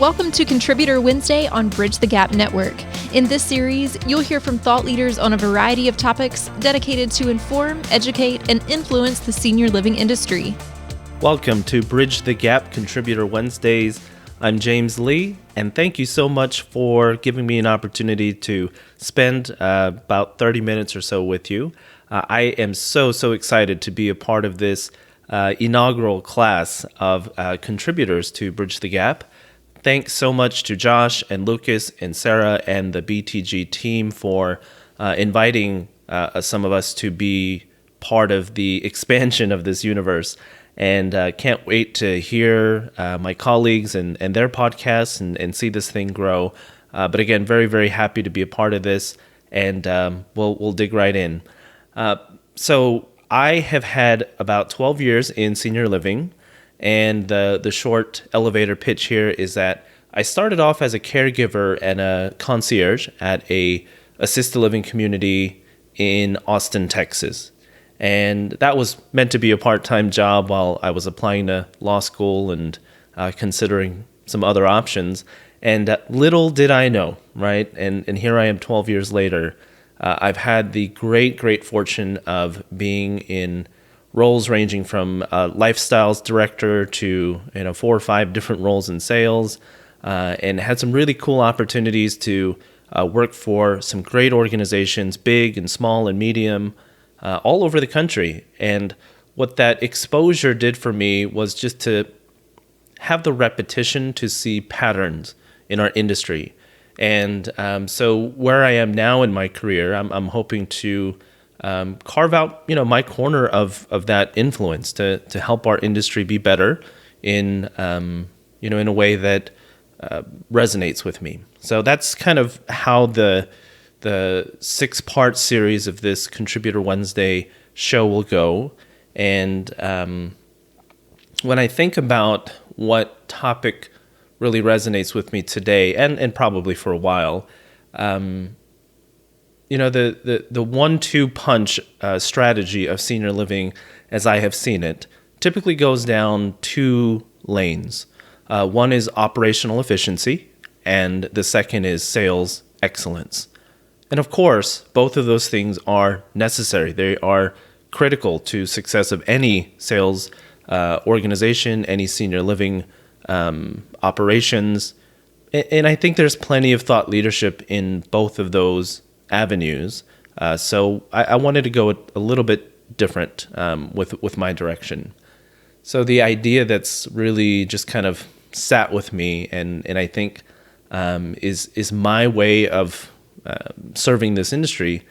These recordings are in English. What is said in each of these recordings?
Welcome to Contributor Wednesday on Bridge the Gap Network. In this series, you'll hear from thought leaders on a variety of topics dedicated to inform, educate, and influence the senior living industry. Welcome to Bridge the Gap Contributor Wednesdays. I'm James Lee, and thank you so much for giving me an opportunity to spend about 30 minutes or so with you. I am so excited to be a part of this inaugural class of contributors to Bridge the Gap. Thanks so much to Josh and Lucas and Sarah and the BTG team for inviting some of us to be part of the expansion of this universe. And can't wait to hear my colleagues and their podcasts and see this thing grow. But again, very happy to be a part of this, and we'll dig right in. So I have had about 12 years in senior living. And the short elevator pitch here is that I started off as a caregiver and a concierge at a assisted living community in Austin, Texas. And that was meant to be a part-time job while I was applying to law school and considering some other options. And little did I know, right? And here I am 12 years later. I've had the great fortune of being in roles ranging from lifestyles director to 4 or 5 different roles in sales, and had some really cool opportunities to work for some great organizations, big and small and medium, all over the country. And what that exposure did for me was just to have the repetition to see patterns in our industry. And so where I am now in my career, I'm hoping to carve out, my corner of that influence to help our industry be better in a way that resonates with me. So that's kind of how the 6-part series of this Contributor Wednesday show will go. And when I think about what topic really resonates with me today, and probably for a while, the 1-2 punch strategy of senior living, as I have seen it, typically goes down 2 lanes. One is operational efficiency, and the second is sales excellence. And of course, both of those things are necessary. They are critical to success of any sales organization, any senior living operations. And I think there's plenty of thought leadership in both of those avenues. So I wanted to go a little bit different with my direction. So the idea that's really just kind of sat with me and I think is my way of serving this industry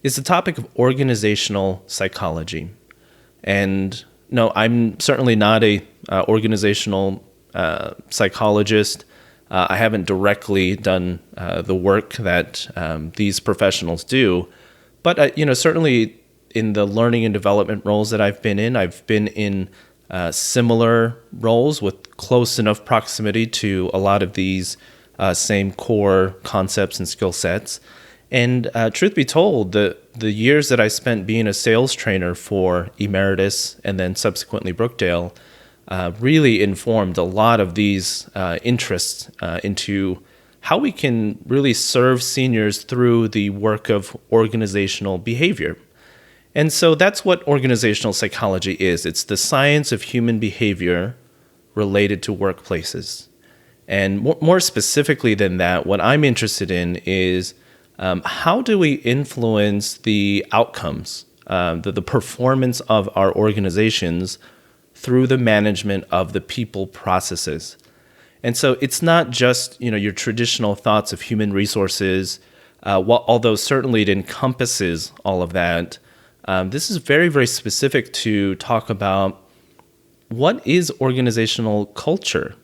is the topic of organizational psychology. And no, I'm certainly not a organizational psychologist. I haven't directly done the work that these professionals do, but certainly in the learning and development roles that I've been in similar roles with close enough proximity to a lot of these same core concepts and skill sets. And truth be told, the years that I spent being a sales trainer for Emeritus and then subsequently Brookdale really informed a lot of these interests into how we can really serve seniors through the work of organizational behavior. And so that's what organizational psychology is. It's the science of human behavior related to workplaces. And more specifically than that, what I'm interested in is how do we influence the outcomes, the performance of our organizations through the management of the people processes. And so it's not just your traditional thoughts of human resources, although certainly it encompasses all of that. This is very specific to talk about what is organizational culture.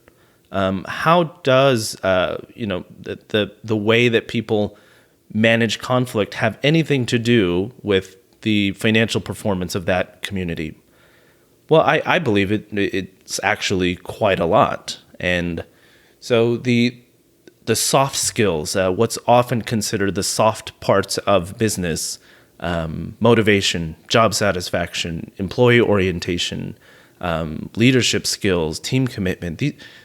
How does the way that people manage conflict have anything to do with the financial performance of that community? Well, I believe it's actually quite a lot. And so the soft skills, what's often considered the soft parts of business, motivation, job satisfaction, employee orientation, leadership skills, team commitment,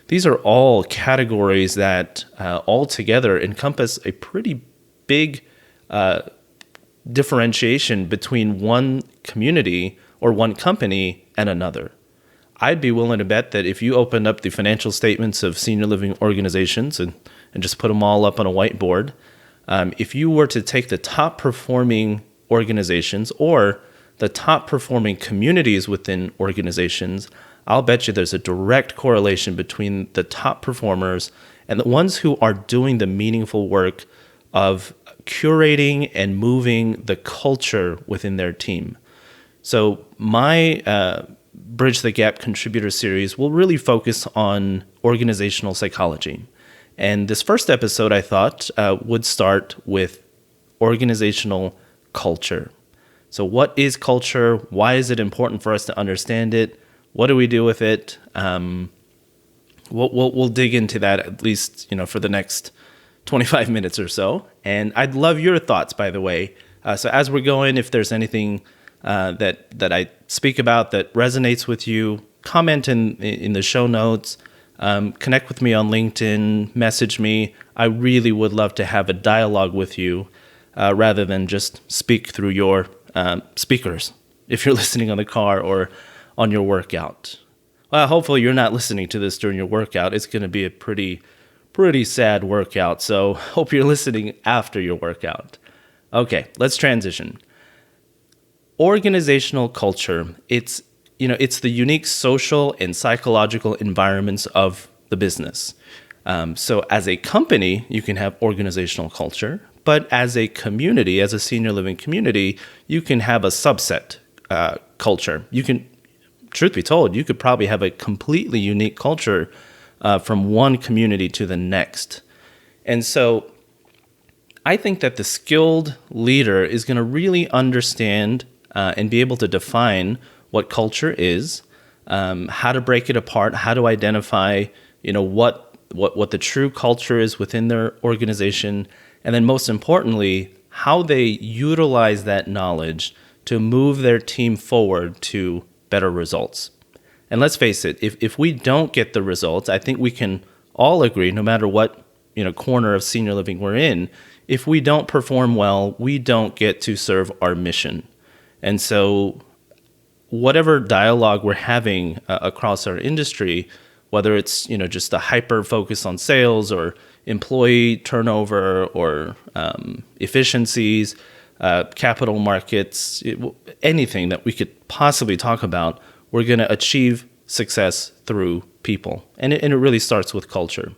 These are all categories that altogether encompass a pretty big differentiation between one community or one company and another. I'd be willing to bet that if you opened up the financial statements of senior living organizations and just put them all up on a whiteboard, if you were to take the top performing organizations or the top performing communities within organizations, I'll bet you there's a direct correlation between the top performers and the ones who are doing the meaningful work of curating and moving the culture within their team. So my Bridge the Gap Contributor Series will really focus on organizational psychology. And this first episode, I thought, would start with organizational culture. So what is culture? Why is it important for us to understand it? What do we do with it? We'll dig into that at least, for the next 25 minutes or so. And I'd love your thoughts, by the way. So as we're going, if there's anything that I speak about that resonates with you, comment in the show notes, connect with me on LinkedIn, message me. I really would love to have a dialogue with you rather than just speak through your speakers if you're listening on the car or on your workout. Well, hopefully you're not listening to this during your workout. It's going to be a pretty sad workout, so hope you're listening after your workout. Okay, let's transition. Organizational culture, it's the unique social and psychological environments of the business. So as a company, you can have organizational culture, but as a community, as a senior living community, you can have a subset culture. You can, truth be told, you could probably have a completely unique culture from one community to the next. And so I think that the skilled leader is going to really understand and be able to define what culture is, how to break it apart, how to identify, what the true culture is within their organization, and then most importantly, how they utilize that knowledge to move their team forward to better results. And let's face it, if we don't get the results, I think we can all agree, no matter what corner of senior living we're in, if we don't perform well, we don't get to serve our mission. And so whatever dialogue we're having across our industry, whether it's just a hyper focus on sales or employee turnover or efficiencies, capital markets, anything that we could possibly talk about, we're going to achieve success through people. And it really starts with culture.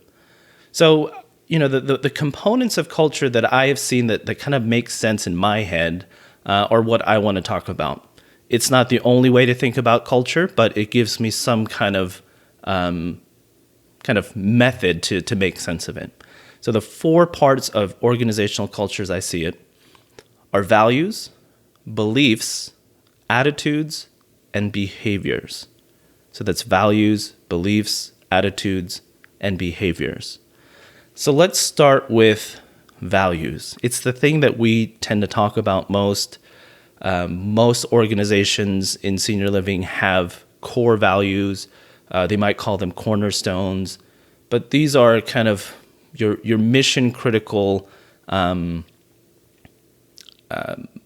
So, the components of culture that I have seen that kind of make sense in my head are what I want to talk about. It's not the only way to think about culture, but it gives me some kind of method to make sense of it. So the 4 parts of organizational culture as I see it are values, beliefs, attitudes, and behaviors. So that's values, beliefs, attitudes, and behaviors. So let's start with values. It's the thing that we tend to talk about most. Most organizations in senior living have core values. They might call them cornerstones, but these are kind of your mission critical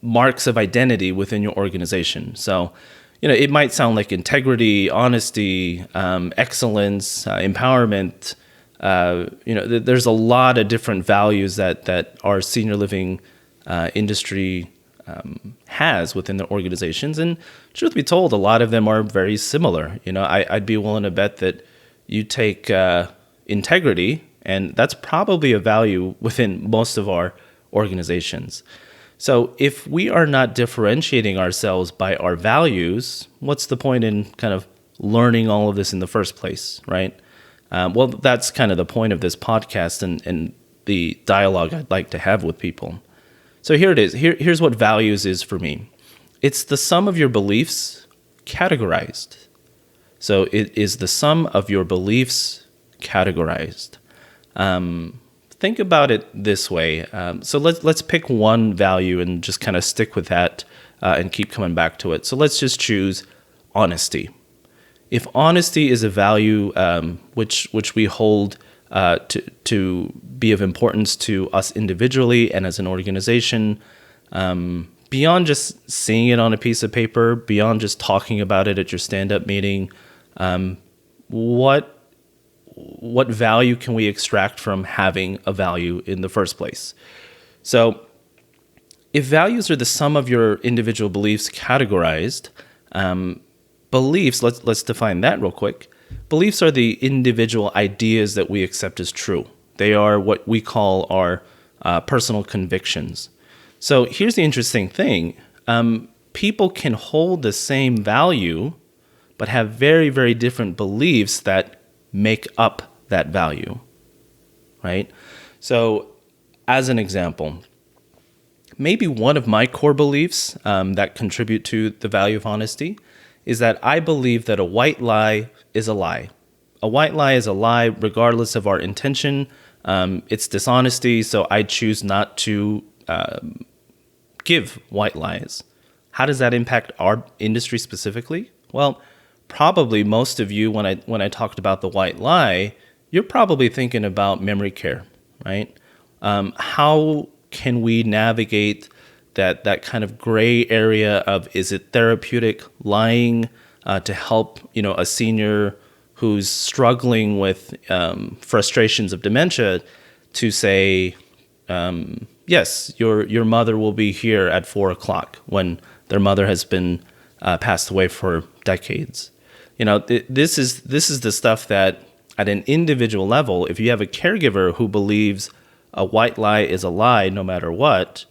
marks of identity within your organization. So, it might sound like integrity, honesty, excellence, empowerment. There's a lot of different values that our senior living industry has within the organizations. And truth be told, a lot of them are very similar. I'd be willing to bet that you take integrity, and that's probably a value within most of our organizations. So if we are not differentiating ourselves by our values, what's the point in kind of learning all of this in the first place, right? Well, that's kind of the point of this podcast and the dialogue I'd like to have with people. So here it is. Here's what values is for me. It's the sum of your beliefs categorized. So it is the sum of your beliefs categorized. Think about it this way. So let's pick one value and just kind of stick with that and keep coming back to it. So let's just choose honesty. If honesty is a value which we hold to be of importance to us individually and as an organization, beyond just seeing it on a piece of paper, beyond just talking about it at your stand-up meeting, what value can we extract from having a value in the first place? So if values are the sum of your individual beliefs categorized, beliefs, let's define that real quick. Beliefs are the individual ideas that we accept as true. They are what we call our personal convictions. So here's the interesting thing. People can hold the same value, but have very, very different beliefs that make up that value, right? So as an example, maybe one of my core beliefs that contribute to the value of honesty is that I believe that a white lie is a lie. A white lie is a lie regardless of our intention. It's dishonesty, so I choose not to give white lies. How does that impact our industry specifically? Well, probably most of you, when I talked about the white lie, you're probably thinking about memory care, right? How can we navigate that kind of gray area of, is it therapeutic lying to help a senior who's struggling with frustrations of dementia to say, yes, your mother will be here at 4:00 when their mother has been passed away for decades. This is the stuff that at an individual level, if you have a caregiver who believes a white lie is a lie no matter what,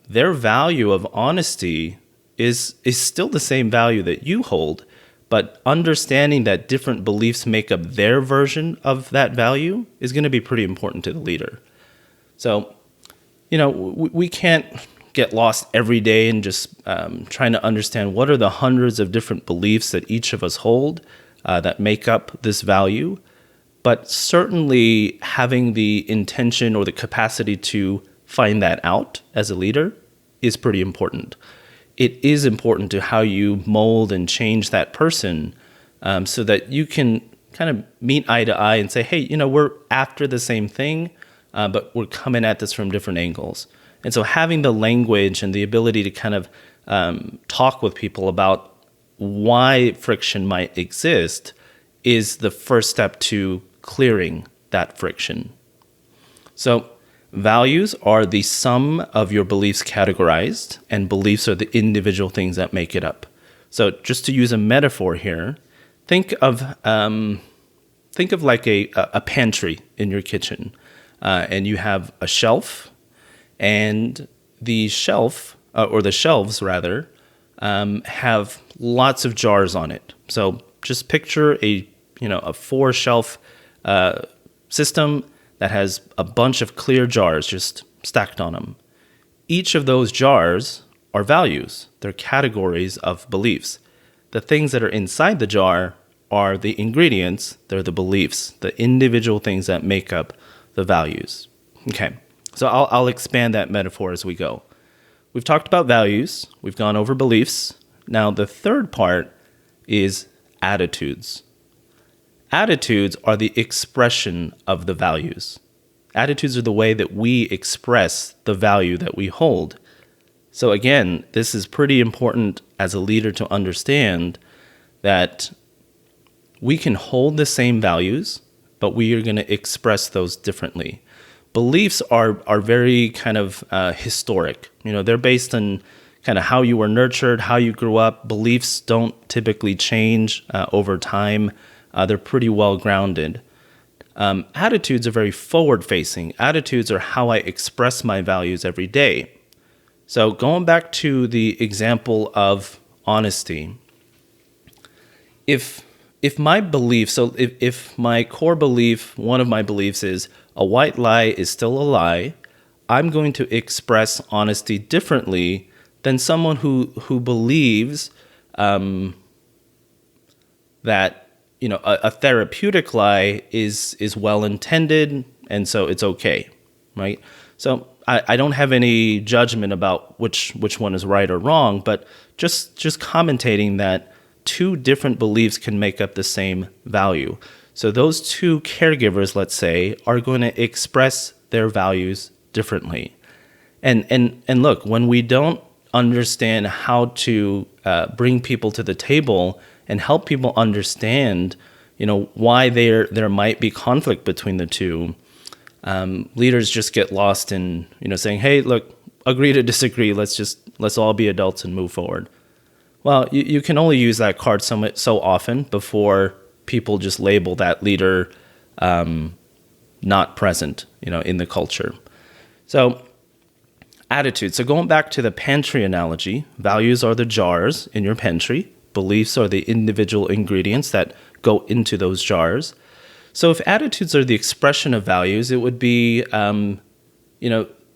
their value of honesty is still the same value that you hold, but understanding that different beliefs make up their version of that value is going to be pretty important to the leader. So, we can't get lost every day in just trying to understand what are the hundreds of different beliefs that each of us hold that make up this value. But certainly having the intention or the capacity to find that out as a leader is pretty important. It is important to how you mold and change that person so that you can kind of meet eye to eye and say, hey, we're after the same thing, but we're coming at this from different angles. And so having the language and the ability to kind of talk with people about why friction might exist is the first step to clearing that friction. So values are the sum of your beliefs categorized, and beliefs are the individual things that make it up. So just to use a metaphor here, think of like a pantry in your kitchen, and you have a shelf, and the shelf, or the shelves rather, have lots of jars on it. So just picture a 4-shelf system that has a bunch of clear jars just stacked on them. Each of those jars are values. They're categories of beliefs. The things that are inside the jar are the ingredients. They're the beliefs, the individual things that make up the values. Okay, so I'll expand that metaphor as we go. We've talked about values. We've gone over beliefs. Now the third part is attitudes. Attitudes are the expression of the values. Attitudes are the way that we express the value that we hold. So again, this is pretty important as a leader to understand that we can hold the same values, but we are going to express those differently. Beliefs are very kind of historic. They're based on kind of how you were nurtured, how you grew up. Beliefs don't typically change over time. They're pretty well grounded. Attitudes are very forward-facing. Attitudes are how I express my values every day. So going back to the example of honesty, if my belief, so if my core belief, one of my beliefs is a white lie is still a lie, I'm going to express honesty differently than someone who believes that a therapeutic lie is well intended, and so it's okay, right? So I don't have any judgment about which one is right or wrong, but just commentating that two different beliefs can make up the same value. So those two caregivers, let's say, are going to express their values differently. And look, when we don't understand how to bring people to the table and help people understand, why there might be conflict between the two, leaders just get lost in, saying, hey, look, agree to disagree. Let's all be adults and move forward. Well, you can only use that card so often before people just label that leader not present, in the culture. So attitude. So going back to the pantry analogy, values are the jars in your pantry. Beliefs are the individual ingredients that go into those jars. So if attitudes are the expression of values, it would be,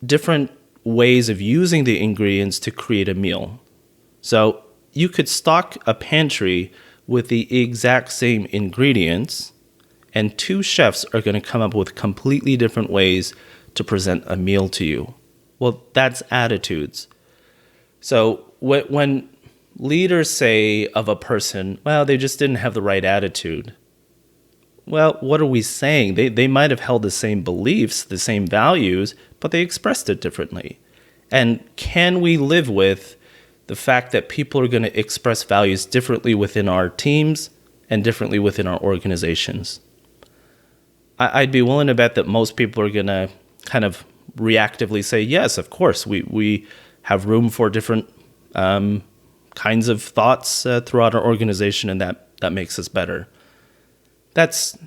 different ways of using the ingredients to create a meal. So you could stock a pantry with the exact same ingredients, and two chefs are going to come up with completely different ways to present a meal to you. Well, that's attitudes. So when leaders say of a person, well, they just didn't have the right attitude. Well, what are we saying? They might have held the same beliefs, the same values, but they expressed it differently. And can we live with the fact that people are going to express values differently within our teams and differently within our organizations? I'd be willing to bet that most people are going to kind of reactively say, yes, of course, we have room for different kinds of thoughts throughout our organization, and that makes us better. That's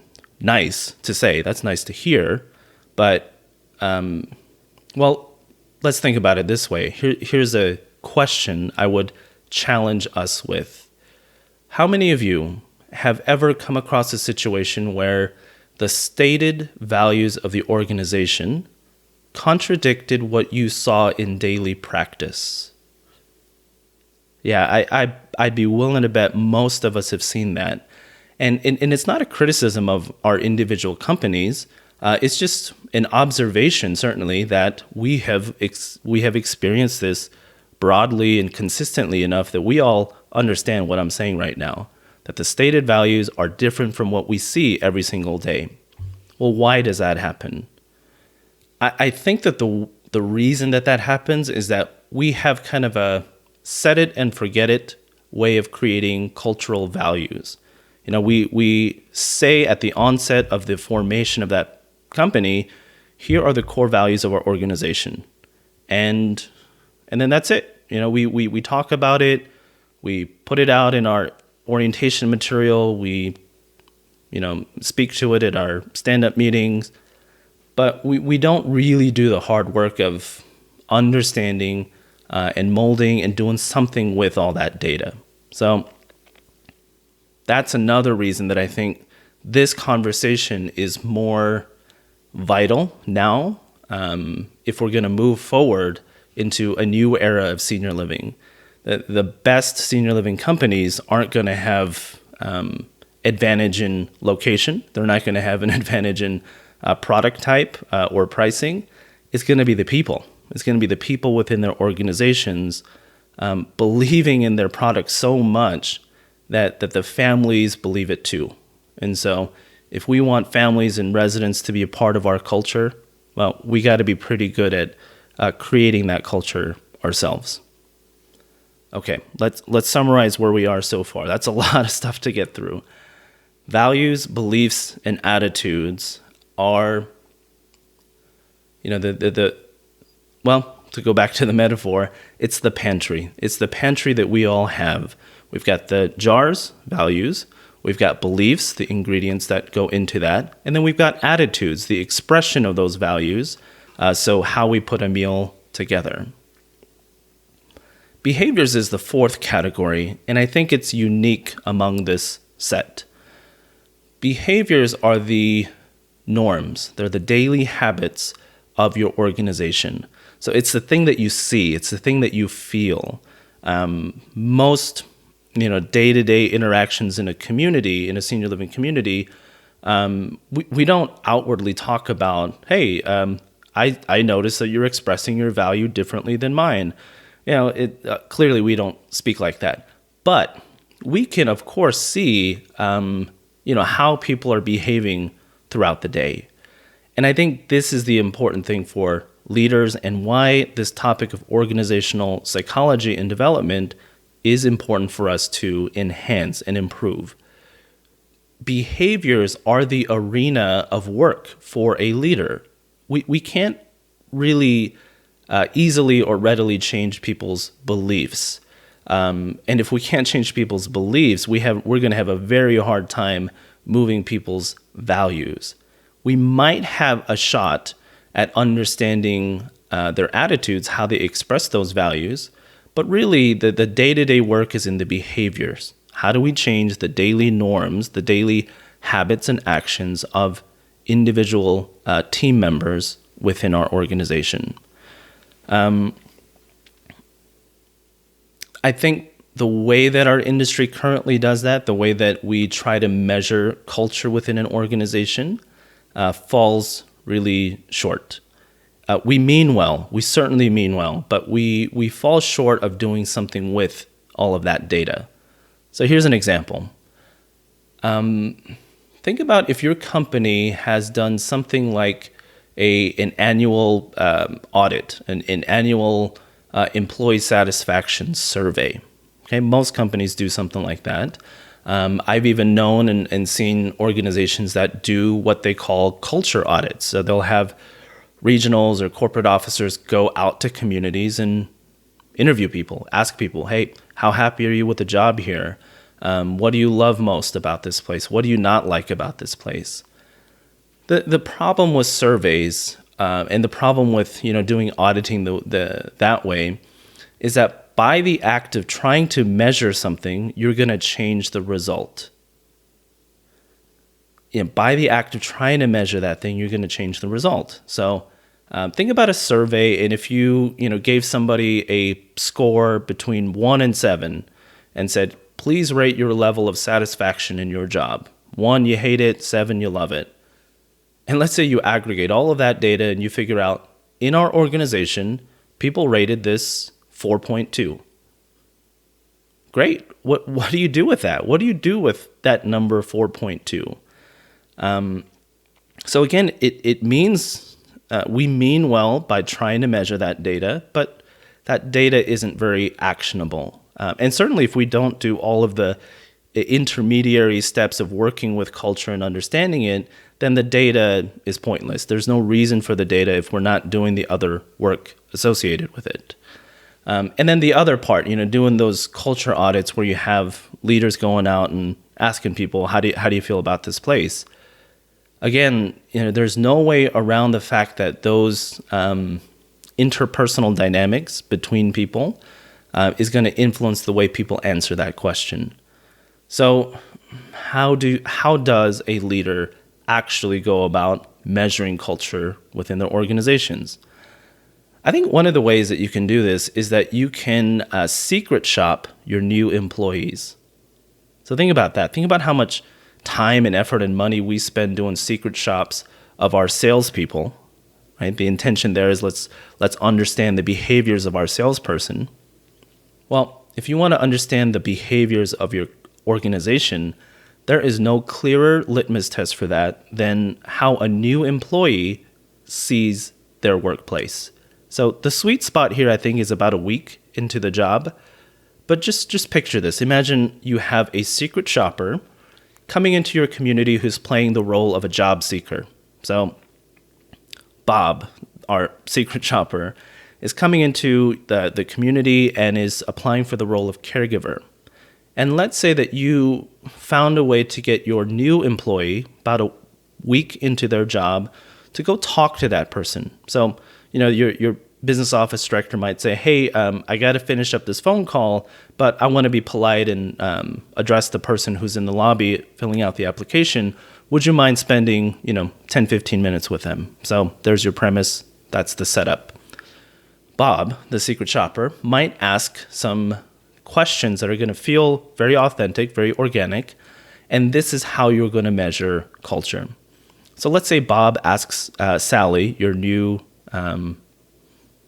nice to say. That's nice to hear. But, let's think about it this way. Here's a question I would challenge us with. How many of you have ever come across a situation where the stated values of the organization contradicted what you saw in daily practice? Yeah, I'd be willing to bet most of us have seen that. And it's not a criticism of our individual companies. It's just an observation, certainly, that we have experienced this broadly and consistently enough that we all understand what I'm saying right now, that the stated values are different from what we see every single day. Well, why does that happen? I think that the reason that happens is that we have kind of a set it and forget it way of creating cultural values. We say at the onset of the formation of that company, here are the core values of our organization. And then that's it. We talk about it, we put it out in our orientation material, we speak to it at our stand-up meetings, but we don't really do the hard work of understanding and molding and doing something with all that data. So that's another reason that I think this conversation is more vital now if we're going to move forward into a new era of senior living. The best senior living companies aren't going to have advantage in location. They're not going to have an advantage in product type or pricing. It's going to be the people. It's going to be the people within their organizations believing in their product so much that the families believe it too. And so if we want families and residents to be a part of our culture, well, we got to be pretty good at creating that culture ourselves. Okay, let's summarize where we are so far. That's a lot of stuff to get through. Values, beliefs, and attitudes are, to go back to the metaphor, it's the pantry. It's the pantry that we all have. We've got the jars, values. We've got beliefs, the ingredients that go into that. And then we've got attitudes, the expression of those values. So how we put a meal together. Behaviors is the fourth category, and I think it's unique among this set. Behaviors are the norms. They're the daily habits of your organization. So it's the thing that you see. It's the thing that you feel. Most, day-to-day interactions in a community, in a senior living community, we don't outwardly talk about, hey, I notice that you're expressing your value differently than mine. Clearly we don't speak like that. But we can, of course, see, how people are behaving throughout the day. And I think this is the important thing for leaders and why this topic of organizational psychology and development is important for us to enhance and improve. Behaviors are the arena of work for a leader. We can't really easily or readily change people's beliefs. And if we can't change people's beliefs, we're going to have a very hard time moving people's values. We might have a shot at understanding their attitudes, how they express those values, but really the day-to-day work is in the behaviors. How do we change the daily norms, the daily habits and actions of individual team members within our organization? I think the way that our industry currently does that, the way that we try to measure culture within an organization, falls really short. We mean well, we certainly mean well, but we fall short of doing something with all of that data. So here's an example. Think about if your company has done something like an annual audit, an annual employee satisfaction survey. Okay, most companies do something like that. I've even known and seen organizations that do what they call culture audits. So they'll have regionals or corporate officers go out to communities and interview people, ask people, hey, how happy are you with the job here? What do you love most about this place? What do you not like about this place? The problem with surveys and the problem with doing auditing that way is that by the act of trying to measure something, you're going to change the result. By the act of trying to measure that thing, you're going to change the result. So think about a survey, and if you gave somebody a score between 1 and 7 and said, please rate your level of satisfaction in your job. 1, you hate it. 7, you love it. And let's say you aggregate all of that data and you figure out, in our organization, people rated this 4.2. Great. What do you do with that? What do you do with that number 4.2? So again, it means we mean well by trying to measure that data, but that data isn't very actionable. And certainly if we don't do all of the intermediary steps of working with culture and understanding it, then the data is pointless. There's no reason for the data if we're not doing the other work associated with it. And then the other part, doing those culture audits where you have leaders going out and asking people, how do you feel about this place? Again, there's no way around the fact that those interpersonal dynamics between people is going to influence the way people answer that question. So how does a leader actually go about measuring culture within their organizations? I think one of the ways that you can do this is that you can secret shop your new employees. So think about that. Think about how much time and effort and money we spend doing secret shops of our salespeople. Right? The intention there is let's understand the behaviors of our salesperson. Well, if you want to understand the behaviors of your organization, there is no clearer litmus test for that than how a new employee sees their workplace. So the sweet spot here, I think, is about a week into the job. But just picture this. Imagine you have a secret shopper coming into your community who's playing the role of a job seeker. So Bob, our secret shopper, is coming into the community and is applying for the role of caregiver. And let's say that you found a way to get your new employee, about a week into their job, to go talk to that person. So, your business office director might say, hey, I got to finish up this phone call, but I want to be polite and address the person who's in the lobby filling out the application. Would you mind spending, 10, 15 minutes with them? So there's your premise. That's the setup. Bob, the secret shopper, might ask some questions that are going to feel very authentic, very organic, and this is how you're going to measure culture. So let's say Bob asks Sally, your new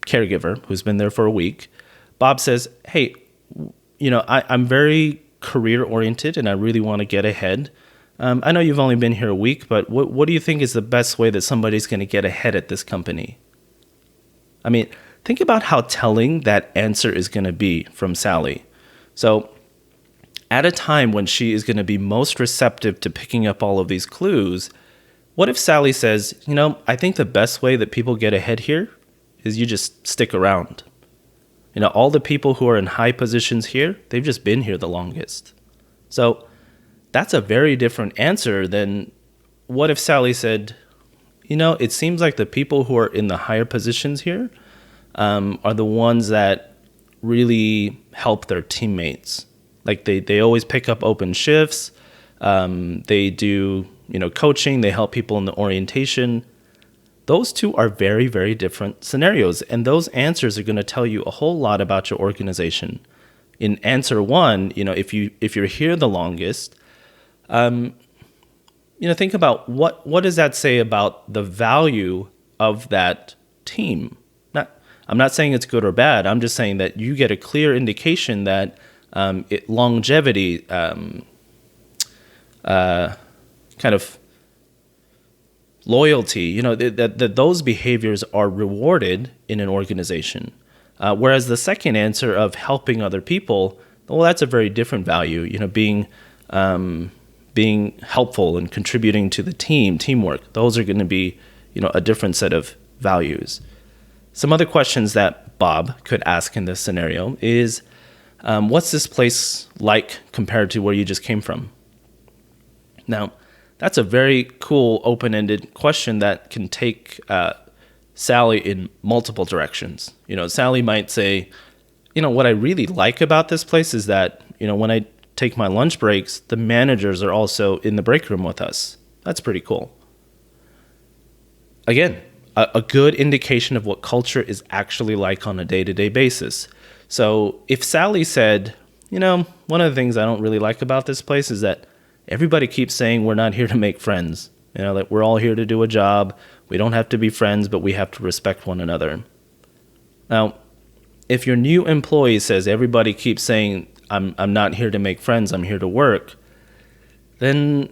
caregiver who's been there for a week. Bob says, hey, I'm very career-oriented and I really want to get ahead. I know you've only been here a week, but what do you think is the best way that somebody's going to get ahead at this company? I mean, think about how telling that answer is going to be from Sally. So at a time when she is going to be most receptive to picking up all of these clues, what if Sally says, I think the best way that people get ahead here is you just stick around. All the people who are in high positions here, they've just been here the longest. So that's a very different answer than what if Sally said, it seems like the people who are in the higher positions here are the ones that really help their teammates. Like they always pick up open shifts. They do, coaching. They help people in the orientation. Those two are very, very different scenarios. And those answers are going to tell you a whole lot about your organization. In answer one, if you're here the longest, think about what does that say about the value of that team? I'm not saying it's good or bad. I'm just saying that you get a clear indication that longevity, kind of loyalty, that those behaviors are rewarded in an organization. Whereas the second answer of helping other people, well, that's a very different value. Being helpful and contributing to the teamwork. Those are going to be, a different set of values. Some other questions that Bob could ask in this scenario is, what's this place like compared to where you just came from? Now, that's a very cool open-ended question that can take Sally in multiple directions. Sally might say, what I really like about this place is that, when I take my lunch breaks, the managers are also in the break room with us. That's pretty cool. Again, a good indication of what culture is actually like on a day-to-day basis. So if Sally said, one of the things I don't really like about this place is that everybody keeps saying we're not here to make friends. That we're all here to do a job. We don't have to be friends, but we have to respect one another. Now, if your new employee says everybody keeps saying I'm not here to make friends, I'm here to work, then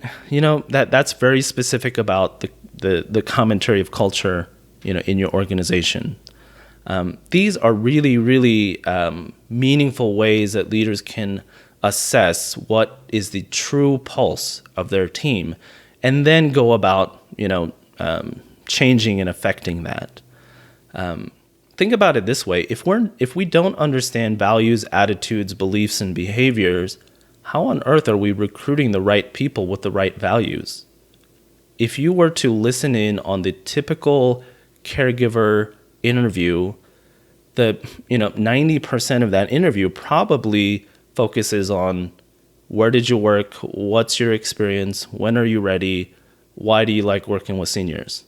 that's very specific about the commentary of culture in your organization. These are really, really meaningful ways that leaders can assess what is the true pulse of their team, and then go about changing and affecting that. Think about it this way: if we don't understand values, attitudes, beliefs, and behaviors, how on earth are we recruiting the right people with the right values? If you were to listen in on the typical caregiver interview, the 90% of that interview probably focuses on where did you work, what's your experience, when are you ready, why do you like working with seniors?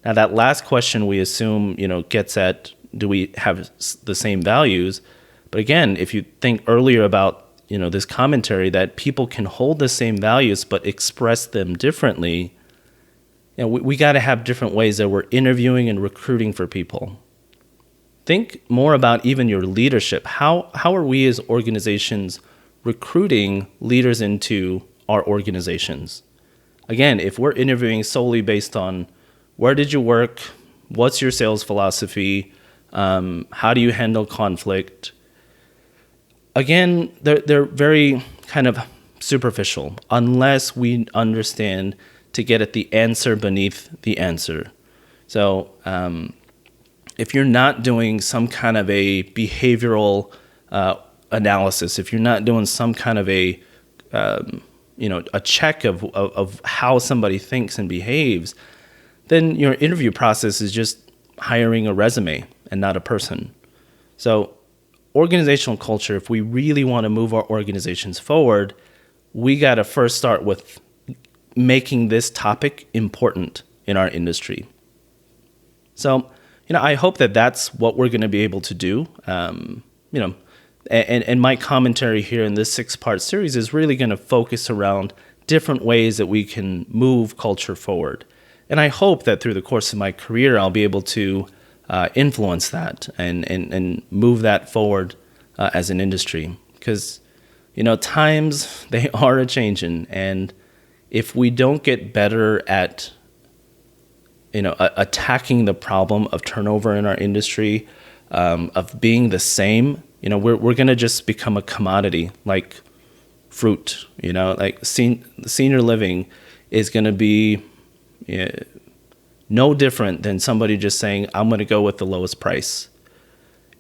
Now that last question we assume gets at, do we have the same values? But again, if you think earlier about this commentary that people can hold the same values but express them differently, we got to have different ways that we're interviewing and recruiting for people. Think more about even your leadership. How are we as organizations recruiting leaders into our organizations? Again, if we're interviewing solely based on where did you work, what's your sales philosophy, how do you handle conflict? Again, they're very kind of superficial unless we understand to get at the answer beneath the answer. So if you're not doing some kind of a behavioral analysis, if you're not doing some kind of a check of how somebody thinks and behaves, then your interview process is just hiring a resume and not a person. So organizational culture, if we really want to move our organizations forward, we got to first start with making this topic important in our industry. So, I hope that that's what we're going to be able to do. And my commentary here in this 6-part series is really going to focus around different ways that we can move culture forward. And I hope that through the course of my career, I'll be able to influence that and move that forward as an industry. Because, times, they are a-changing. And if we don't get better at, attacking the problem of turnover in our industry, of being the same, we're going to just become a commodity like fruit, like senior living is going to be no different than somebody just saying, I'm going to go with the lowest price.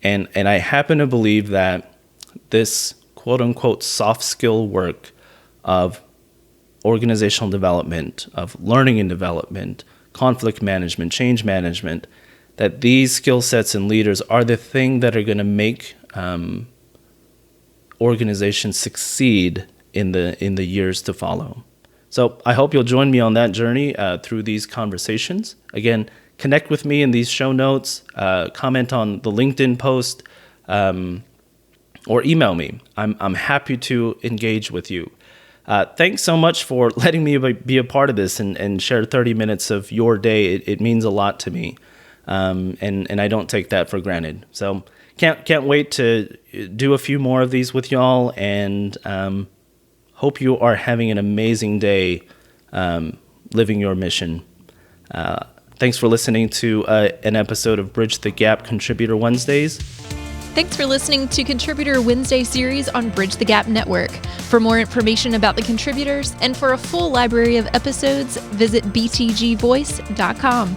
And I happen to believe that this quote unquote soft skill work of organizational development, of learning and development, conflict management, change management, that these skill sets and leaders are the thing that are going to make organizations succeed in the years to follow. So I hope you'll join me on that journey through these conversations. Again, connect with me in these show notes, comment on the LinkedIn post, or email me. I'm happy to engage with you. Thanks so much for letting me be a part of this and share 30 minutes of your day. It means a lot to me, and I don't take that for granted. So can't wait to do a few more of these with y'all, and hope you are having an amazing day living your mission. Thanks for listening to an episode of Bridge the Gap Contributor Wednesdays. Thanks for listening to Contributor Wednesday series on Bridge the Gap Network. For more information about the contributors and for a full library of episodes, visit btgvoice.com.